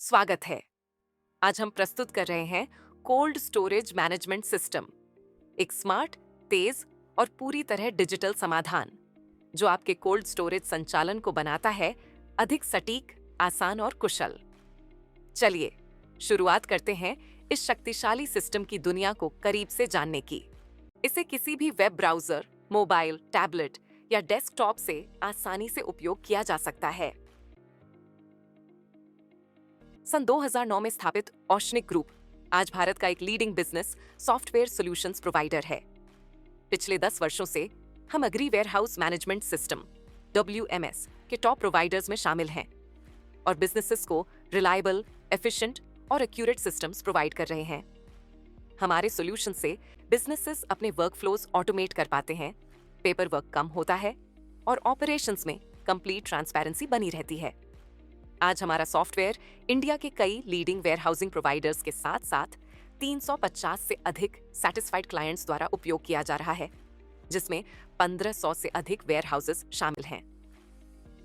स्वागत है। आज हम प्रस्तुत कर रहे हैं कोल्ड स्टोरेज मैनेजमेंट सिस्टम, एक स्मार्ट, तेज और पूरी तरह डिजिटल समाधान जो आपके कोल्ड स्टोरेज संचालन को बनाता है अधिक सटीक, आसान और कुशल। चलिए शुरुआत करते हैं इस शक्तिशाली सिस्टम की दुनिया को करीब से जानने की। इसे किसी भी वेब ब्राउजर, मोबाइल, टैबलेट या डेस्कटॉप से आसानी से उपयोग किया जा सकता है। सन 2009 में स्थापित औशनिक ग्रुप आज भारत का एक leading business software solutions provider है। पिछले 10 वर्षों से हम agri warehouse management system WMS के टॉप प्रोवाइडर्स में शामिल हैं और बिजनेसेस को रिलायबल, एफिशिएंट और एक्यूरेट सिस्टम्स प्रोवाइड कर रहे हैं। हमारे सॉल्यूशन से बिजनेसेस अपने वर्कफ्लोज ऑटोमेट कर पाते हैं, पेपर वर्क कम होता है और ऑपरेशंस में कंप्लीट ट्रांसपेरेंसी बनी रहती है। आज हमारा सॉफ्टवेयर इंडिया के कई लीडिंग वेयरहाउसिंग प्रोवाइडर्स के साथ साथ 350 से अधिक सैटिस्फाइड क्लाइंट्स द्वारा उपयोग किया जा रहा है, जिसमें 1500 से अधिक वेयरहाउसेस शामिल हैं।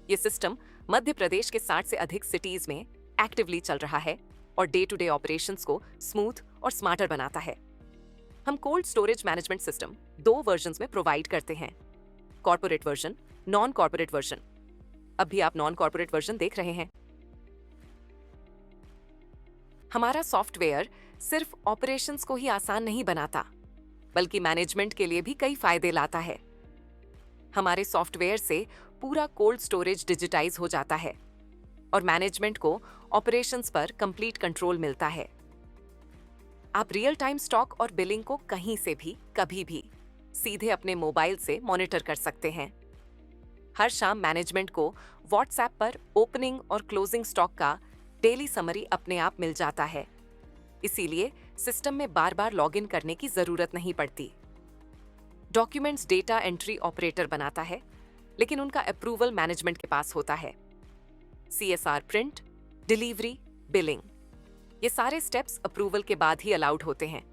ये सिस्टम मध्य प्रदेश के 60 से अधिक सिटीज में एक्टिवली चल रहा है और डे टू डे ऑपरेशंस को स्मूथ और स्मार्टर बनाता है। हम cold storage management system 2 versions में प्रोवाइड करते हैं, corporate version, non corporate version. अब भी आप नॉन कॉर्पोरेट वर्जन देख रहे हैं। हमारा सॉफ्टवेयर सिर्फ ऑपरेशंस को ही आसान नहीं बनाता, बल्कि मैनेजमेंट के लिए भी कई फायदे लाता है। हमारे सॉफ्टवेयर से पूरा कोल्ड स्टोरेज डिजिटाइज हो जाता है और मैनेजमेंट को ऑपरेशंस पर कंप्लीट कंट्रोल मिलता है। आप रियल टाइम स्टॉक और बिलिंग को कहीं से भी, कभी भी सीधे अपने मोबाइल से मॉनिटर कर सकते हैं। हर शाम मैनेजमेंट को व्हाट्सएप पर ओपनिंग और क्लोजिंग स्टॉक का डेली समरी अपने आप मिल जाता है, इसीलिए सिस्टम में बार बार लॉगिन करने की जरूरत नहीं पड़ती। डॉक्यूमेंट्स डेटा एंट्री ऑपरेटर बनाता है, लेकिन उनका अप्रूवल मैनेजमेंट के पास होता है। CSR प्रिंट, डिलीवरी, बिलिंग, ये सारे स्टेप्स अप्रूवल के बाद ही अलाउड होते हैं।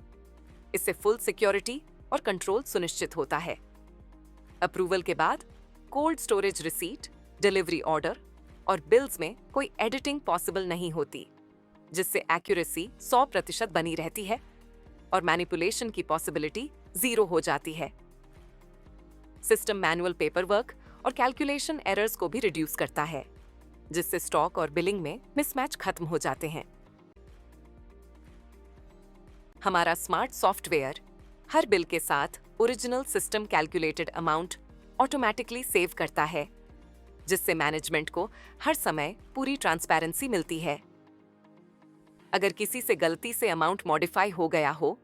इससे फुल सिक्योरिटी और कंट्रोल सुनिश्चित होता है। अप्रूवल के बाद cold storage receipt, delivery order और बिल्स में कोई एडिटिंग पॉसिबल नहीं होती, जिससे एक्यूरेसी 100% बनी रहती है और मैनिपुलेशन की पॉसिबिलिटी 0 हो जाती है। सिस्टम मैनुअल पेपर वर्क और कैलकुलेशन एरर्स को भी रिड्यूस करता है, जिससे स्टॉक और बिलिंग में मिसमैच खत्म हो जाते हैं। हमारा स्मार्ट सॉफ्टवेयर हर बिल के साथ original system calculated amount automatically save करता है, जिससे मैनेजमेंट को हर समय पूरी ट्रांसपेरेंसी मिलती है। अगर किसी से गलती से अमाउंट मॉडिफाई हो गया हो,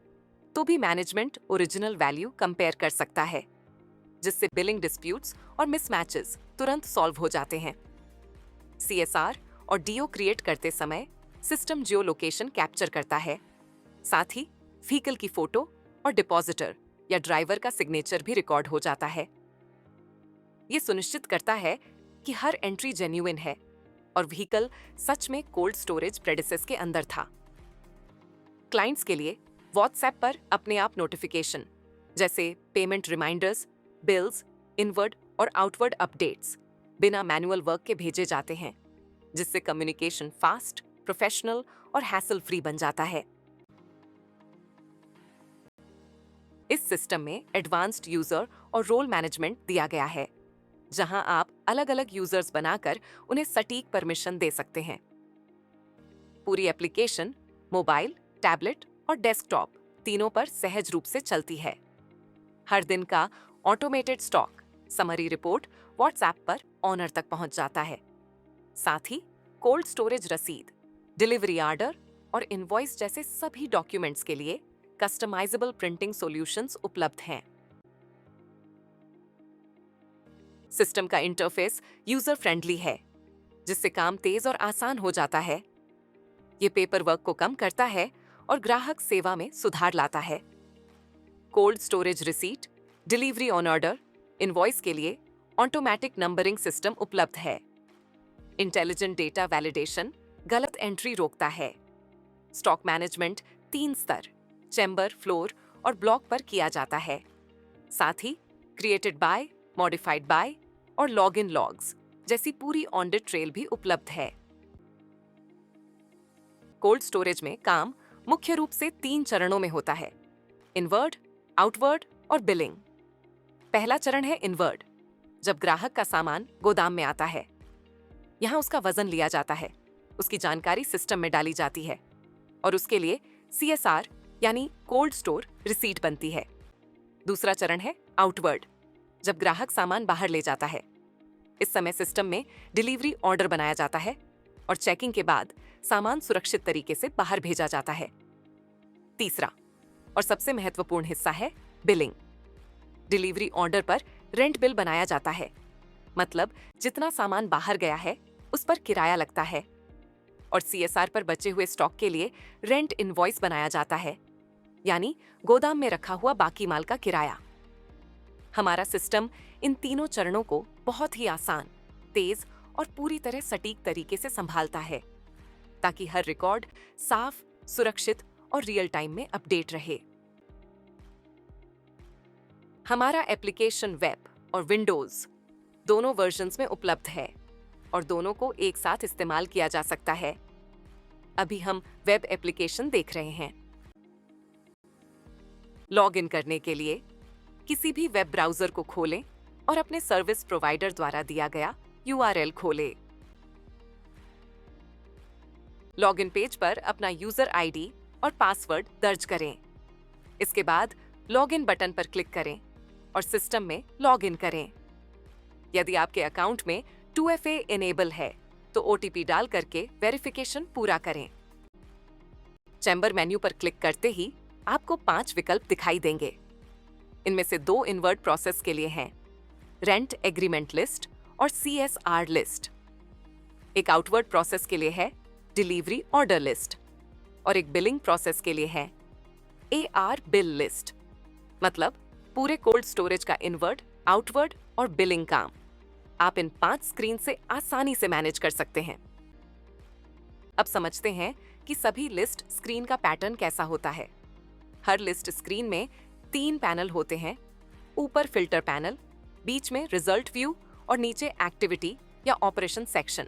तो भी मैनेजमेंट ओरिजिनल वैल्यू कंपेयर कर सकता है, जिससे बिलिंग डिस्प्यूट्स और मिसमैचेस तुरंत सॉल्व हो जाते हैं। CSR और DO क्रिएट करते समय सिस्टम जियो लोकेशन कैप्चर करता है, साथ ही व्हीकल की फोटो और डिपॉजिटर या ड्राइवर का सिग्नेचर भी रिकॉर्ड हो जाता है। ये सुनिश्चित करता है कि हर एंट्री जेन्युइन है और व्हीकल सच में कोल्ड स्टोरेज प्रेडिसेस के अंदर था। क्लाइंट्स के लिए व्हाट्सएप पर अपने आप नोटिफिकेशन जैसे पेमेंट रिमाइंडर्स, बिल्स, इनवर्ड और आउटवर्ड अपडेट्स बिना मैनुअल वर्क के भेजे जाते हैं, जिससे कम्युनिकेशन फास्ट, प्रोफेशनल और हैसल फ्री बन जाता है। इस सिस्टम में एडवांस्ड यूजर और रोल मैनेजमेंट दिया गया है, जहां आप अलग अलग यूजर्स बनाकर उन्हें सटीक परमिशन दे सकते हैं। पूरी एप्लीकेशन मोबाइल, टैबलेट और डेस्कटॉप तीनों पर सहज रूप से चलती है। हर दिन का automated stock summary report WhatsApp पर ऑनर तक पहुंच जाता है। साथ ही कोल्ड स्टोरेज रसीद, डिलीवरी ऑर्डर और इनवॉइस जैसे सभी डॉक्यूमेंट्स के लिए कस्टमाइजेबल प्रिंटिंग सॉल्यूशंस उपलब्ध हैं। सिस्टम का इंटरफेस यूजर फ्रेंडली है, जिससे काम तेज और आसान हो जाता है। ये पेपर वर्क को कम करता है और ग्राहक सेवा में सुधार लाता है। Cold storage receipt, delivery on order, invoice के लिए ऑटोमेटिक नंबरिंग सिस्टम उपलब्ध है। इंटेलिजेंट डेटा वैलिडेशन गलत एंट्री रोकता है। स्टॉक मैनेजमेंट 3 स्तर, चैम्बर, फ्लोर और ब्लॉक पर किया जाता है। साथ he created by, modified by और लॉग इन लॉग्स जैसी पूरी ऑडिट ट्रेल भी उपलब्ध है। कोल्ड स्टोरेज में काम मुख्य रूप से 3 चरणों में होता है: इनवर्ड, आउटवर्ड और बिलिंग। पहला चरण है इनवर्ड, जब ग्राहक का सामान गोदाम में आता है। यहाँ उसका वजन लिया जाता है, उसकी जानकारी सिस्टम में डाली जाती है और उसके लिए CSR यानी कोल्ड स्टोर रिसीट बनती है। दूसरा चरण है आउटवर्ड, जब ग्राहक सामान बाहर ले जाता है। इस समय सिस्टम में डिलीवरी ऑर्डर बनाया जाता है और चेकिंग के बाद सामान सुरक्षित तरीके से बाहर भेजा जाता है। तीसरा और सबसे महत्वपूर्ण हिस्सा है बिलिंग। डिलीवरी ऑर्डर पर रेंट बिल बनाया जाता है, मतलब जितना सामान बाहर गया है उस पर किराया लगता है, और CSR पर बचे हुए स्टॉक के लिए रेंट इनवॉइस बनाया जाता है, यानी गोदाम में रखा हुआ बाकी माल का किराया। हमारा सिस्टम इन तीनों चरणों को बहुत ही आसान, तेज और पूरी तरह सटीक तरीके से संभालता है, ताकि हर रिकॉर्ड साफ, सुरक्षित और रियल टाइम में अपडेट रहे। हमारा एप्लीकेशन वेब और विंडोज दोनों वर्जन्स में उपलब्ध है और दोनों को एक साथ इस्तेमाल किया जा सकता है। अभी हम वेब एप्लीकेशन देख रहे हैं। लॉग इन करने के लिए किसी भी वेब ब्राउज़र को खोलें और अपने सर्विस प्रोवाइडर द्वारा दिया गया URL खोलें। लॉगिन पेज पर अपना यूजर ID और पासवर्ड दर्ज करें। इसके बाद लॉगिन बटन पर क्लिक करें और सिस्टम में लॉगिन करें। यदि आपके अकाउंट में 2FA इनेबल है तो OTP डाल करके वेरिफिकेशन पूरा करें। चैम्बर मेन्यू पर क्लिक करते ही आपको 5 विकल्प दिखाई देंगे। इनमें से 2 इनवर्ड प्रोसेस के लिए हैं: रेंट एग्रीमेंट लिस्ट और CSR लिस्ट। एक आउटवर्ड प्रोसेस के लिए है डिलीवरी ऑर्डर लिस्ट और एक बिलिंग प्रोसेस के लिए है AR बिल लिस्ट। मतलब पूरे कोल्ड स्टोरेज का इनवर्ड, आउटवर्ड और बिलिंग काम आप इन 5 स्क्रीन से आसानी से मैनेज कर सकते हैं। अब समझते हैं कि सभी लिस्ट स्क्रीन का पैटर्न कैसा होता है। हर लिस्ट स्क्रीन में 3 पैनल होते हैं: ऊपर फिल्टर पैनल, बीच में रिजल्ट व्यू और नीचे एक्टिविटी या ऑपरेशन सेक्शन।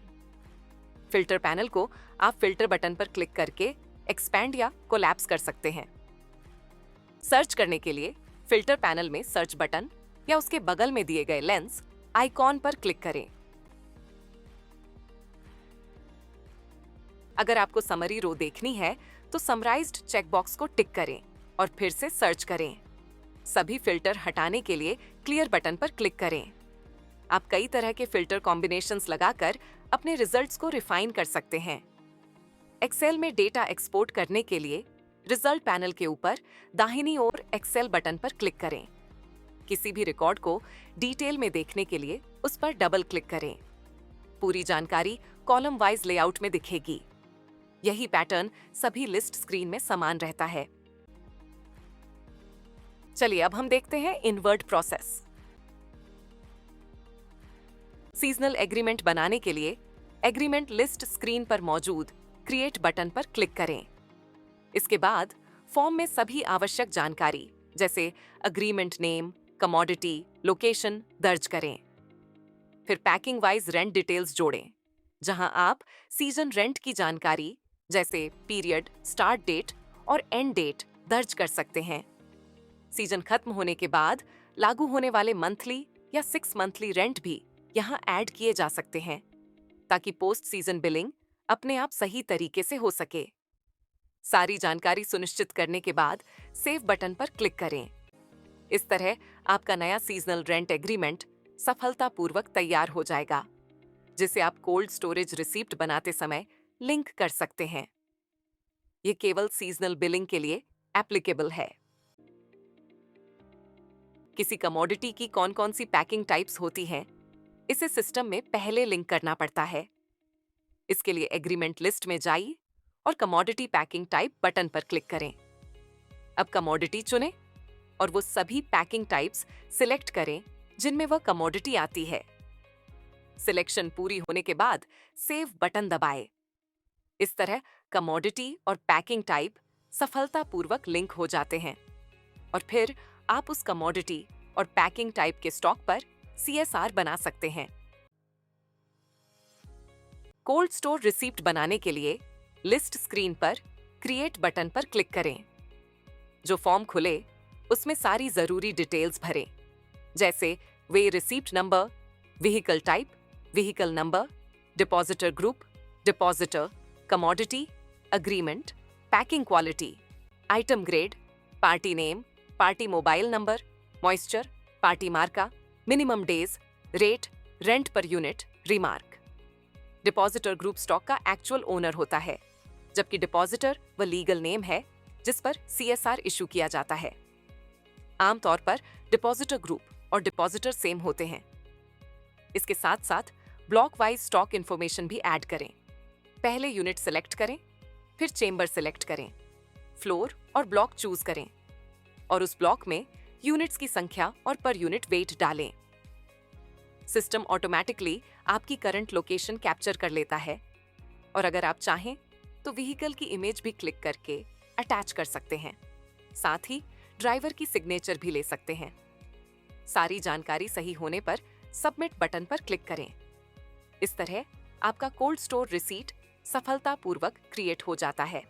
फिल्टर पैनल को आप फिल्टर बटन पर क्लिक करके एक्सपैंड या कोलैप्स कर सकते हैं। सर्च करने के लिए फिल्टर पैनल में सर्च बटन या उसके बगल में दिए गए लेंस आइकॉन पर क्लिक करें। अगर आपको समरी रो देखनी है तो समराइज्ड चेकबॉक्स को टिक करें और फिर से सर्च करें। सभी फिल्टर हटाने के लिए क्लियर बटन पर क्लिक करें। आप कई तरह के फिल्टर कॉम्बिनेशंस लगाकर अपने रिजल्ट्स को रिफाइन कर सकते हैं। एक्सेल में डेटा एक्सपोर्ट करने के लिए रिजल्ट पैनल के ऊपर दाहिनी ओर एक्सेल बटन पर क्लिक करें। किसी भी रिकॉर्ड को डिटेल में देखने के लिए उस पर डबल क्लिक करें। पूरी जानकारी कॉलम वाइज लेआउट में दिखेगी। यही पैटर्न सभी लिस्ट स्क्रीन में समान रहता है। चलिए अब हम देखते हैं इनवर्ड प्रोसेस। सीजनल एग्रीमेंट बनाने के लिए एग्रीमेंट लिस्ट स्क्रीन पर मौजूद क्रिएट बटन पर क्लिक करें। इसके बाद फॉर्म में सभी आवश्यक जानकारी जैसे अग्रीमेंट नेम, कमोडिटी, लोकेशन दर्ज करें। फिर पैकिंग वाइज रेंट डिटेल्स जोड़ें, जहां आप सीजन रेंट की जानकारी जैसे पीरियड, स्टार्ट डेट और एंड डेट दर्ज कर सकते हैं। सीजन खत्म होने के बाद लागू होने वाले मंथली या 6 मंथली रेंट भी यहां ऐड किए जा सकते हैं, ताकि पोस्ट सीजन बिलिंग अपने आप सही तरीके से हो सके। सारी जानकारी सुनिश्चित करने के बाद सेव बटन पर क्लिक करें। इस तरह आपका नया सीजनल रेंट एग्रीमेंट सफलतापूर्वक तैयार हो जाएगा, जिसे आप कोल्ड स्टोरेज रिसीप्ट बनाते समय लिंक कर सकते हैं। ये केवल सीजनल बिलिंग के लिए एप्लीकेबल है। किसी कमोडिटी की कौन-कौन सी पैकिंग टाइप्स होती हैं, इसे सिस्टम में पहले लिंक करना पड़ता है। इसके लिए एग्रीमेंट लिस्ट में जाइए और कमोडिटी पैकिंग टाइप बटन पर क्लिक करें। अब कमोडिटी चुनें और वो सभी पैकिंग टाइप्स सिलेक्ट करें जिनमें वह कमोडिटी आती है। सिलेक्शन पूरी होने के बाद सेव बटन दबाएं। इस तरह कमोडिटी और पैकिंग टाइप सफलतापूर्वक लिंक हो जाते हैं और फिर आप उस कमोडिटी और पैकिंग टाइप के स्टॉक पर CSR बना सकते हैं। कोल्ड स्टोर रिसीप्ट बनाने के लिए लिस्ट स्क्रीन पर क्रिएट बटन पर क्लिक करें। जो फॉर्म खुले उसमें सारी जरूरी डिटेल्स भरें, जैसे वे receipt number, vehicle type, vehicle number, depositor group, depositor, commodity, agreement, packing quality, item grade, party name, party mobile number, moisture, party मार्का, minimum days, rate, rent per unit, remark. Depositor group stock का actual owner होता है, जबकि depositor वह legal name है जिस पर CSR issue किया जाता है। आमतौर पर डिपॉजिटर ग्रुप और डिपॉजिटर सेम होते हैं। इसके साथ साथ ब्लॉक वाइज स्टॉक इंफॉर्मेशन भी ऐड करें। पहले यूनिट सेलेक्ट करें, फिर चेंबर सेलेक्ट करें, फ्लोर और ब्लॉक चूज करें और उस ब्लॉक में यूनिट्स की संख्या और पर यूनिट वेट डालें। सिस्टम ऑटोमेटिकली आपकी करंट लोकेशन कैप्चर कर लेता है और अगर आप चाहें तो व्हीकल की इमेज भी क्लिक करके अटैच कर सकते हैं। साथ ही ड्राइवर की सिग्नेचर भी ले सकते हैं। सारी जानकारी सही होने पर सबमिट बटन पर क्लिक करें। इस तरह आपका कोल्ड स्टोर रिसीट सफलतापूर्वक क्रिएट हो जाता है।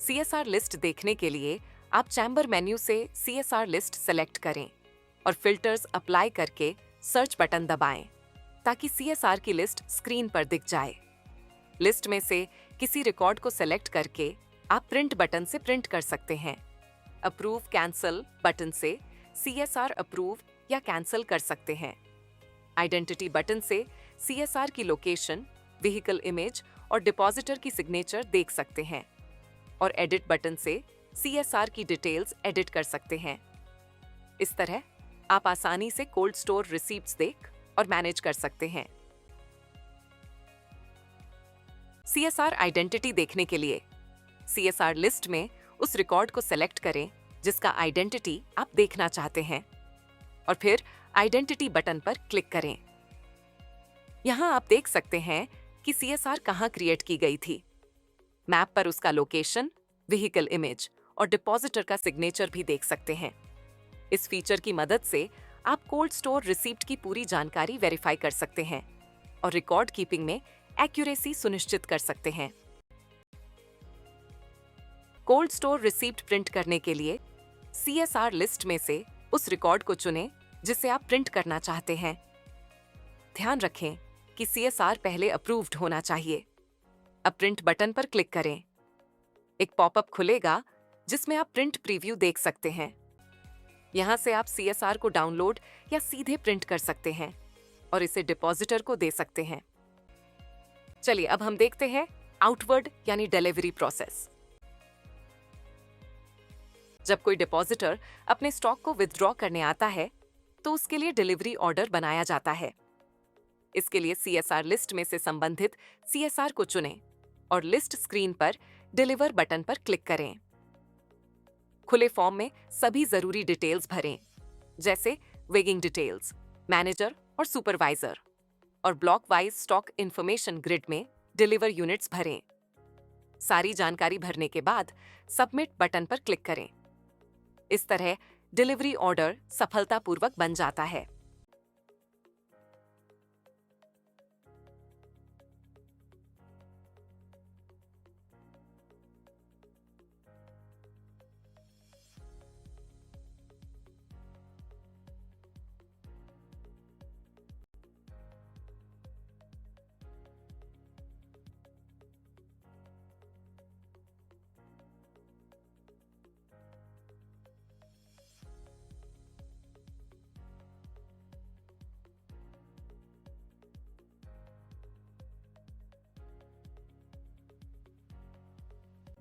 CSR लिस्ट देखने के लिए आप चैम्बर मेन्यू से CSR लिस्ट सेलेक्ट करें और फिल्टर्स अप्लाई करके सर्च बटन दबाएं ताकि CSR की लिस्ट स्क्रीन पर दिख जाए। लिस्ट में से किसी रिकॉर्ड को सेलेक्ट करके आप प्रिंट बटन से प्रिंट कर सकते हैं। अप्रूव कैंसल बटन से CSR अप्रूव या कैंसल कर सकते हैं। आइडेंटिटी बटन से CSR की लोकेशन, व्हीकल इमेज और डिपॉजिटर की सिग्नेचर देख सकते हैं और एडिट बटन से CSR की डिटेल्स एडिट कर सकते हैं। इस तरह आप आसानी से कोल्ड स्टोर रिसीप्ट्स देख और मैनेज कर सकते हैं। CSR आइडेंटिटी देखने के लिए CSR लिस्ट में उस रिकॉर्ड को सेलेक्ट करें जिसका आइडेंटिटी आप देखना चाहते हैं और फिर आइडेंटिटी बटन पर क्लिक करें। यहां आप देख सकते हैं कि CSR कहां क्रिएट की गई थी। मैप पर उसका लोकेशन, व्हीकल इमेज और डिपॉजिटर का सिग्नेचर भी देख सकते हैं। इस फीचर की मदद से आप कोल्ड स्टोर रिसीप्ट की पूरी जानकारी वेरीफाई कर सकते हैं और रिकॉर्ड कीपिंग में एक्यूरेसी सुनिश्चित कर सकते हैं। कोल्ड स्टोर रिसीप्ट प्रिंट करने के लिए CSR लिस्ट में से उस रिकॉर्ड को चुनें जिसे आप प्रिंट करना चाहते हैं। ध्यान रखें कि CSR पहले अप्रूव्ड होना चाहिए। अब प्रिंट बटन पर क्लिक करें। एक पॉपअप खुलेगा जिसमें आप प्रिंट प्रीव्यू देख सकते हैं। यहां से आप CSR को डाउनलोड या सीधे प्रिंट कर सकते हैं और इसे डिपॉजिटर को दे सकते हैं। चलिए अब हम देखते हैं आउटवर्ड यानी डिलीवरी प्रोसेस। जब कोई डिपॉजिटर अपने स्टॉक को विथड्रॉ करने आता है तो उसके लिए डिलीवरी ऑर्डर बनाया जाता है। इसके लिए CSR लिस्ट में से संबंधित CSR को चुनें और लिस्ट स्क्रीन पर डिलीवर बटन पर क्लिक करें। खुले फॉर्म में सभी जरूरी डिटेल्स भरें, जैसे वेगिंग डिटेल्स, मैनेजर और सुपरवाइजर, और block wise stock information grid में डिलीवर यूनिट्स भरें। सारी जानकारी भरने के बाद सबमिट बटन पर क्लिक करें। इस तरह डिलीवरी ऑर्डर सफलतापूर्वक बन जाता है।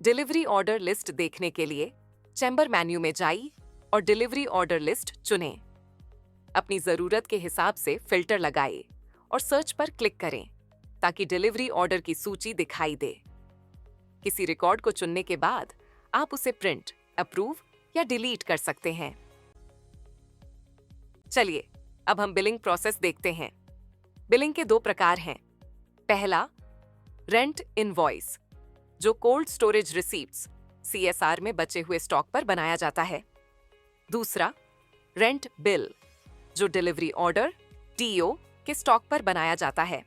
डिलीवरी ऑर्डर लिस्ट देखने के लिए चैम्बर मेन्यू में जाइए और डिलीवरी ऑर्डर लिस्ट चुनें। अपनी जरूरत के हिसाब से फिल्टर लगाएं और सर्च पर क्लिक करें ताकि डिलीवरी ऑर्डर की सूची दिखाई दे। किसी रिकॉर्ड को चुनने के बाद आप उसे प्रिंट, अप्रूव या डिलीट कर सकते हैं। चलिए अब हम बिलिंग प्रोसेस देखते हैं। बिलिंग के 2 प्रकार हैं। पहला, रेंट इनवॉइस, जो कोल्ड स्टोरेज रिसीप्ट्स CSR में बचे हुए स्टॉक पर बनाया जाता है। दूसरा, रेंट बिल, जो डिलीवरी ऑर्डर DO के स्टॉक पर बनाया जाता है।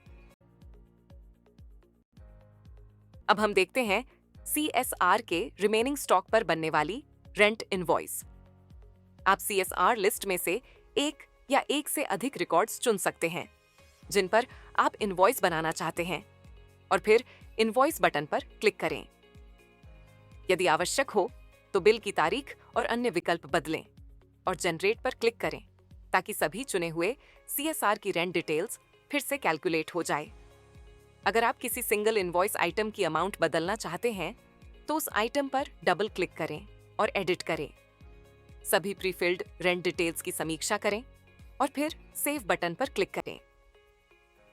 अब हम देखते हैं CSR के रिमेनिंग स्टॉक पर बनने वाली रेंट इनवॉइस। आप CSR लिस्ट में से एक या एक से अधिक रिकॉर्ड्स चुन सकते हैं जिन पर आप इनवॉइस बनाना चाहते हैं और फिर इनवॉइस बटन पर क्लिक करें। यदि आवश्यक हो तो बिल की तारीख और अन्य विकल्प बदलें और जनरेट पर क्लिक करें ताकि सभी चुने हुए CSR की रेंट डिटेल्स फिर से कैलकुलेट हो जाए। अगर आप किसी सिंगल इनवॉइस आइटम की अमाउंट बदलना चाहते हैं तो उस आइटम पर डबल क्लिक करें और एडिट करें। सभी प्रीफिल्ड रेंट डिटेल्स की समीक्षा करें और फिर सेव बटन पर क्लिक करें।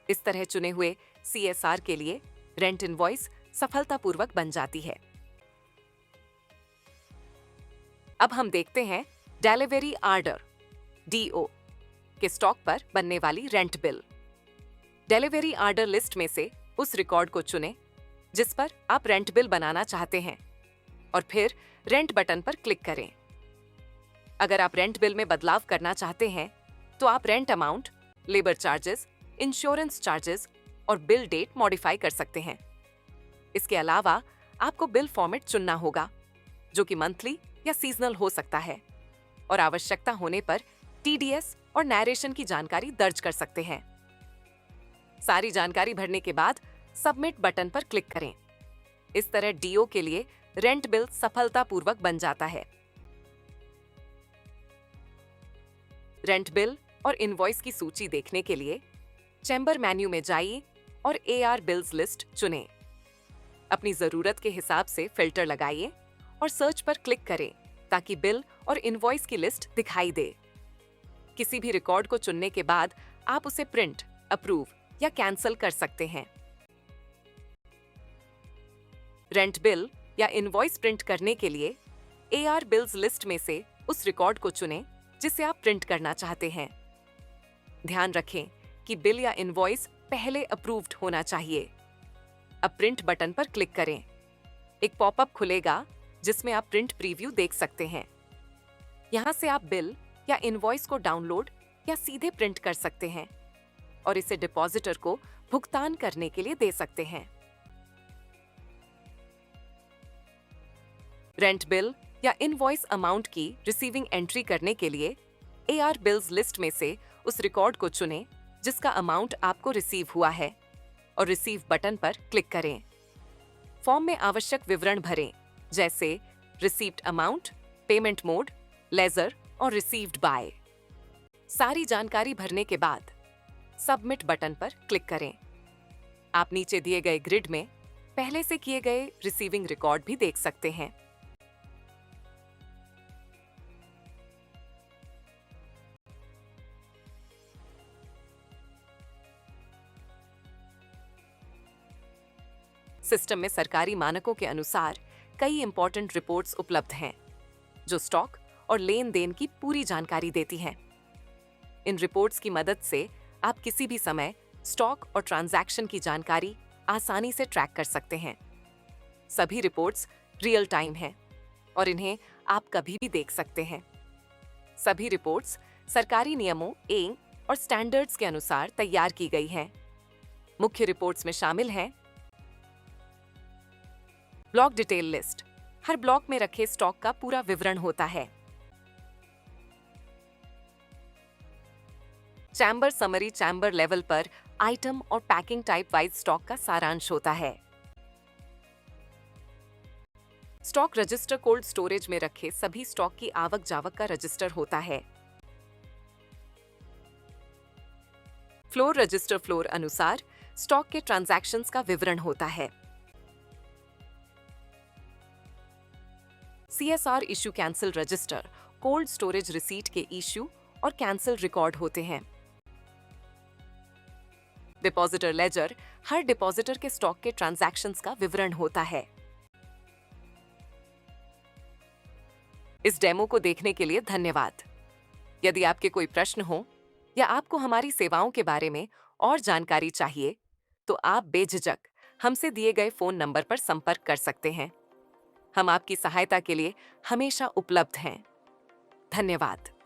इस तरह चुने हुए CSR के लिए रेंट इनवॉइस सफलतापूर्वक बन जाती है। अब हम देखते हैं डिलीवरी ऑर्डर DO के स्टॉक पर बनने वाली rent bill. Delivery order list में से उस रिकॉर्ड को चुनें जिस पर आप रेंट बिल बनाना चाहते हैं और फिर रेंट बटन पर क्लिक करें। अगर आप रेंट बिल में बदलाव करना चाहते हैं तो आप rent amount, labour charges, insurance charges और बिल डेट मॉडिफाई कर सकते हैं। इसके अलावा आपको बिल फॉर्मेट चुनना होगा जो कि मंथली या सीजनल हो सकता है और आवश्यकता होने पर TDS और नैरेशन की जानकारी दर्ज कर सकते हैं। सारी जानकारी भरने के बाद सबमिट बटन पर क्लिक करें। इस तरह DO के लिए रेंट बिल सफलतापूर्वक बन जाता है। रेंट बिल और इनवॉइस की सूची देखने के लिए चैम्बर मेन्यू में जाइए और AR बिल्स लिस्ट चुनें। अपनी जरूरत के हिसाब से फिल्टर लगाइए और सर्च पर क्लिक करें ताकि बिल और इनवॉइस की लिस्ट दिखाई दे। किसी भी रिकॉर्ड को चुनने के बाद आप उसे प्रिंट, अप्रूव या कैंसिल कर सकते हैं। रेंट बिल या इनवॉइस प्रिंट करने के लिए AR बिल्स लिस्ट में से उस रिकॉर्ड को चुनें जिसे आप प्रिंट करना चाहते हैं। ध्यान रखें कि बिल या इनवॉइस पहले अप्रूव्ड होना चाहिए। अब प्रिंट बटन पर क्लिक करें। एक पॉपअप खुलेगा जिसमें आप प्रिंट प्रीव्यू देख सकते हैं। यहां से आप बिल या इनवॉइस को डाउनलोड या सीधे प्रिंट कर सकते हैं और इसे डिपॉजिटर को भुगतान करने के लिए दे सकते हैं। रेंट बिल या इनवॉइस अमाउंट की रिसीविंग एंट्री करने के लिए AR बिल्स लिस्ट में से उस रिकॉर्ड को चुनें जिसका अमाउंट आपको रिसीव हुआ है और रिसीव बटन पर क्लिक करें। फॉर्म में आवश्यक विवरण भरें जैसे received amount, payment mode, ledger और रिसीव्ड बाय। सारी जानकारी भरने के बाद सबमिट बटन पर क्लिक करें। आप नीचे दिए गए ग्रिड में पहले से किए गए रिसीविंग रिकॉर्ड भी देख सकते हैं। सिस्टम में सरकारी मानकों के अनुसार कई इंपॉर्टेंट रिपोर्ट्स उपलब्ध हैं जो स्टॉक और लेन देन की पूरी जानकारी देती हैं। इन रिपोर्ट्स की मदद से आप किसी भी समय स्टॉक और ट्रांजैक्शन की जानकारी आसानी से ट्रैक कर सकते हैं। सभी रिपोर्ट्स रियल टाइम हैं और इन्हें आप कभी भी देख सकते हैं। सभी रिपोर्ट्स सरकारी नियमों और स्टैंडर्ड्स के अनुसार तैयार की गई हैं। मुख्य रिपोर्ट्स में शामिल हैं ब्लॉक डिटेल लिस्ट, हर ब्लॉक में रखे स्टॉक का पूरा विवरण होता है। चैम्बर समरी, चैम्बर लेवल पर आइटम और पैकिंग टाइप वाइज स्टॉक का सारांश होता है। स्टॉक रजिस्टर कोल्ड स्टोरेज में रखे सभी स्टॉक की आवक जावक का रजिस्टर होता है। फ्लोर रजिस्टर फ्लोर अनुसार स्टॉक के ट्रांजैक्शंस का विवरण होता है। CSR issue cancel register cold storage receipt के इशू और कैंसिल रिकॉर्ड होते हैं। डिपॉजिटर लेजर हर डिपॉजिटर के स्टॉक के ट्रांजैक्शंस का विवरण होता है। इस डेमो को देखने के लिए धन्यवाद। यदि आपके कोई प्रश्न हो या आपको हमारी सेवाओं के बारे में और जानकारी चाहिए, तो आप बेझिझक हमसे दिए गए फोन नंबर पर संपर्क कर सकते हैं। हम आपकी सहायता के लिए हमेशा उपलब्ध हैं। धन्यवाद।